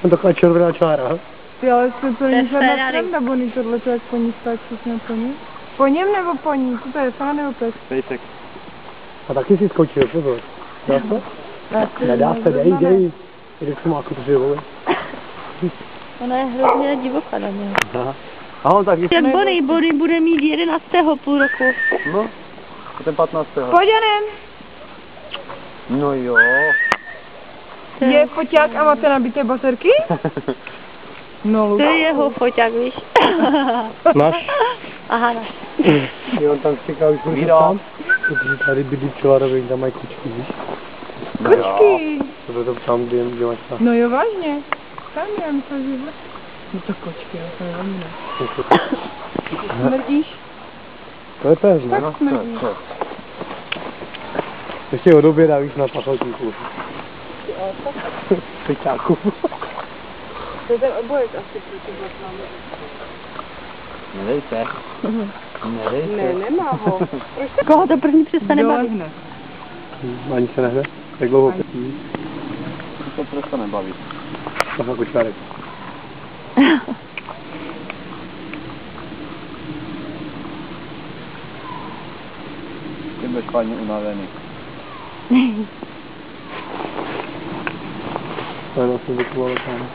Taková červená čára. Ty, ale to není žádná sranda, Bonnie, tohleto, jak po ní skáčeš na po ní? Po něm nebo po ní? Co to je, sama nebo pes? Pejsek. A taky si skočil, pozor. Dá se? Nedá se, dej. Jde k tomu jako to vole. Ona je hrozně divoká na mě. Aha. A on taky... Jak Bonnie bude mít 11. půl roku. No, ten 15. Pojď, Janem! No jo. Je foťák a máte nabité baterky? No. To je jeho foťák, víš? Náš? Aha, náš. Je on tam čeká už může tam? Protože tady bydlí pčelárovi, tam mají kočky, víš? Kočky! To bylo tam, kde máš tam. No jo, vážně. Tam já myslel, že vůbec. No to kočky, já to nevím, ne. Smrdíš? To je pes, ne? Tak smrdíš. Ještě od oběda, víš, na pacholníku. Pečáku. To je ten obojek asi pro ty máme. Nedejte. Nedejte. Ne, nemá ho. Koho to první přestane bavit? Dolehne. Ani se nehne? Jak dlouho pětí? To přestane bavit. Aha, kočárek. Ty budeš fajně unavený. To je vlastně vykovalo tam.